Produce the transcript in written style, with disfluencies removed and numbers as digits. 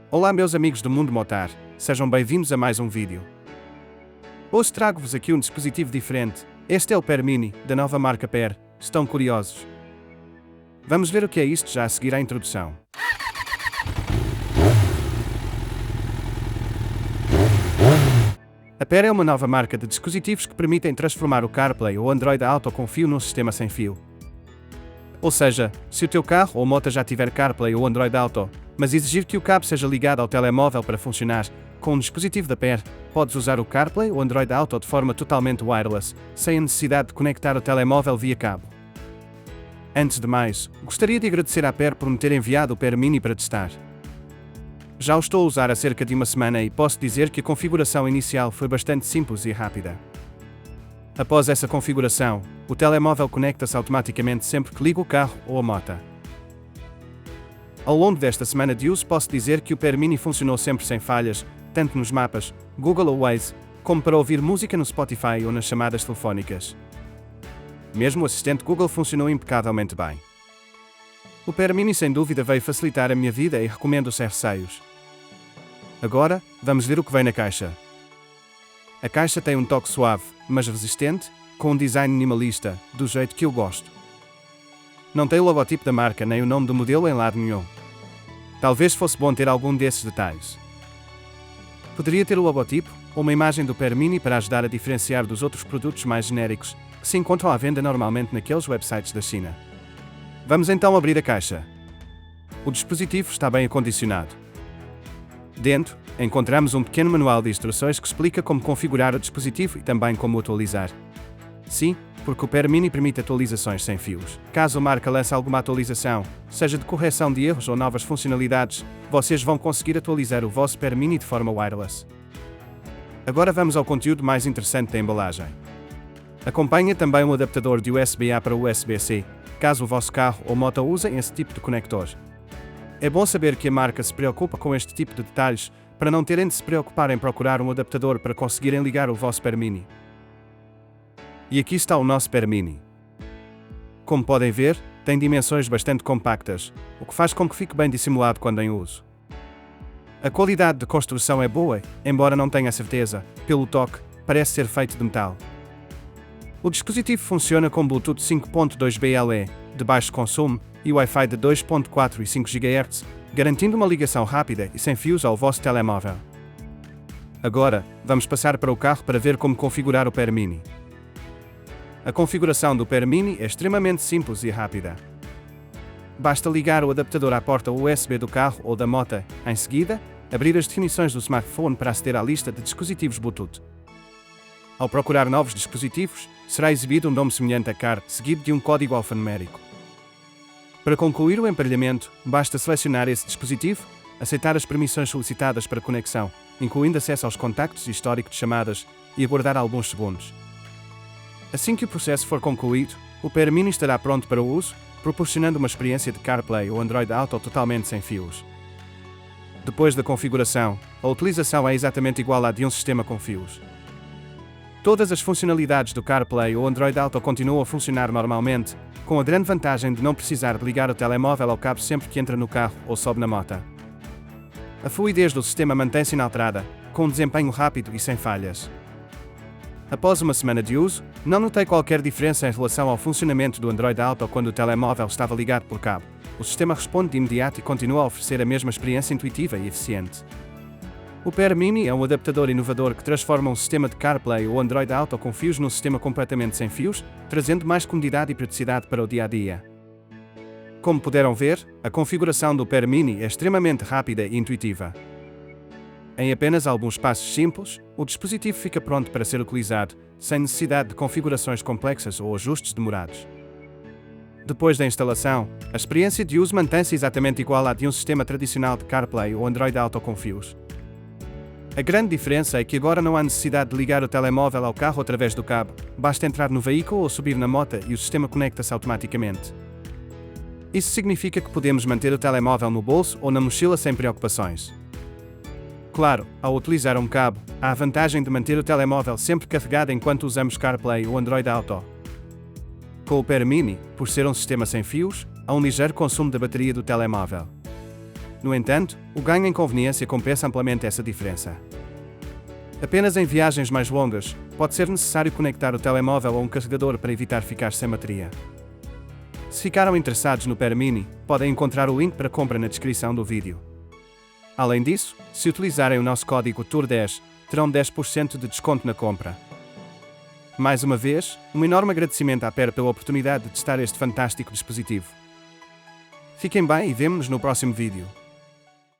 Olá meus amigos do Mundo Motar, sejam bem-vindos a mais um vídeo. Hoje trago-vos aqui um dispositivo diferente. Este é o Per Mini, da nova marca Per. Estão curiosos? Vamos ver o que é isto já a seguir à introdução. A Per é uma nova marca de dispositivos que permitem transformar o CarPlay ou Android Auto com fio num sistema sem fio. Ou seja, se o teu carro ou moto já tiver CarPlay ou Android Auto, mas exigir que o cabo seja ligado ao telemóvel para funcionar, com um dispositivo da Per, podes usar o CarPlay ou Android Auto de forma totalmente wireless, sem a necessidade de conectar o telemóvel via cabo. Antes de mais, gostaria de agradecer à Per por me ter enviado o Per Mini para testar. Já o estou a usar há cerca de uma semana e posso dizer que a configuração inicial foi bastante simples e rápida. Após essa configuração, o telemóvel conecta-se automaticamente sempre que ligo o carro ou a moto. Ao longo desta semana de uso posso dizer que o Per Mini funcionou sempre sem falhas, tanto nos mapas, Google ou Waze, como para ouvir música no Spotify ou nas chamadas telefónicas. Mesmo o assistente Google funcionou impecavelmente bem. O Per Mini sem dúvida veio facilitar a minha vida e recomendo sem receios. Agora, vamos ver o que vem na caixa. A caixa tem um toque suave, mas resistente, com um design minimalista, do jeito que eu gosto. Não tem o logotipo da marca nem o nome do modelo em lado nenhum. Talvez fosse bom ter algum desses detalhes. Poderia ter o logotipo, ou uma imagem do Per Mini para ajudar a diferenciar dos outros produtos mais genéricos, que se encontram à venda normalmente naqueles websites da China. Vamos então abrir a caixa. O dispositivo está bem acondicionado. Dentro, encontramos um pequeno manual de instruções que explica como configurar o dispositivo e também como o atualizar. Sim, porque o Per Mini permite atualizações sem fios. Caso a marca lance alguma atualização, seja de correção de erros ou novas funcionalidades, vocês vão conseguir atualizar o vosso Per Mini de forma wireless. Agora vamos ao conteúdo mais interessante da embalagem. Acompanha também um adaptador de USB-A para USB-C, caso o vosso carro ou moto usem esse tipo de conector. É bom saber que a marca se preocupa com este tipo de detalhes, para não terem de se preocupar em procurar um adaptador para conseguirem ligar o vosso Per Mini. E aqui está o nosso Per Mini. Como podem ver, tem dimensões bastante compactas, o que faz com que fique bem dissimulado quando em uso. A qualidade de construção é boa, embora não tenha certeza, pelo toque, parece ser feito de metal. O dispositivo funciona com Bluetooth 5.2 BLE, de baixo consumo, e Wi-Fi de 2.4 e 5 GHz, garantindo uma ligação rápida e sem fios ao vosso telemóvel. Agora, vamos passar para o carro para ver como configurar o Per Mini. A configuração do Per Mini é extremamente simples e rápida. Basta ligar o adaptador à porta USB do carro ou da moto, em seguida, abrir as definições do smartphone para aceder à lista de dispositivos Bluetooth. Ao procurar novos dispositivos, será exibido um nome semelhante a CAR, seguido de um código alfanumérico. Para concluir o emparelhamento, basta selecionar esse dispositivo, aceitar as permissões solicitadas para conexão, incluindo acesso aos contactos e histórico de chamadas, e aguardar alguns segundos. Assim que o processo for concluído, o Per Mini estará pronto para o uso, proporcionando uma experiência de CarPlay ou Android Auto totalmente sem fios. Depois da configuração, a utilização é exatamente igual à de um sistema com fios. Todas as funcionalidades do CarPlay ou Android Auto continuam a funcionar normalmente, com a grande vantagem de não precisar de ligar o telemóvel ao cabo sempre que entra no carro ou sobe na moto. A fluidez do sistema mantém-se inalterada, com um desempenho rápido e sem falhas. Após uma semana de uso, não notei qualquer diferença em relação ao funcionamento do Android Auto quando o telemóvel estava ligado por cabo. O sistema responde de imediato e continua a oferecer a mesma experiência intuitiva e eficiente. O Per Mini é um adaptador inovador que transforma um sistema de CarPlay ou Android Auto com fios num sistema completamente sem fios, trazendo mais comodidade e praticidade para o dia-a-dia. Como puderam ver, a configuração do Per Mini é extremamente rápida e intuitiva. Em apenas alguns passos simples, o dispositivo fica pronto para ser utilizado, sem necessidade de configurações complexas ou ajustes demorados. Depois da instalação, a experiência de uso mantém-se exatamente igual à de um sistema tradicional de CarPlay ou Android Auto com fios. A grande diferença é que agora não há necessidade de ligar o telemóvel ao carro através do cabo, basta entrar no veículo ou subir na moto e o sistema conecta-se automaticamente. Isso significa que podemos manter o telemóvel no bolso ou na mochila sem preocupações. Claro, ao utilizar um cabo, há a vantagem de manter o telemóvel sempre carregado enquanto usamos CarPlay ou Android Auto. Com o Per Mini, por ser um sistema sem fios, há um ligeiro consumo da bateria do telemóvel. No entanto, o ganho em conveniência compensa amplamente essa diferença. Apenas em viagens mais longas, pode ser necessário conectar o telemóvel a um carregador para evitar ficar sem bateria. Se ficaram interessados no Pair Mini, podem encontrar o link para compra na descrição do vídeo. Além disso, se utilizarem o nosso código TOUR10, terão 10% de desconto na compra. Mais uma vez, um enorme agradecimento à Pair pela oportunidade de testar este fantástico dispositivo. Fiquem bem e vemo-nos no próximo vídeo.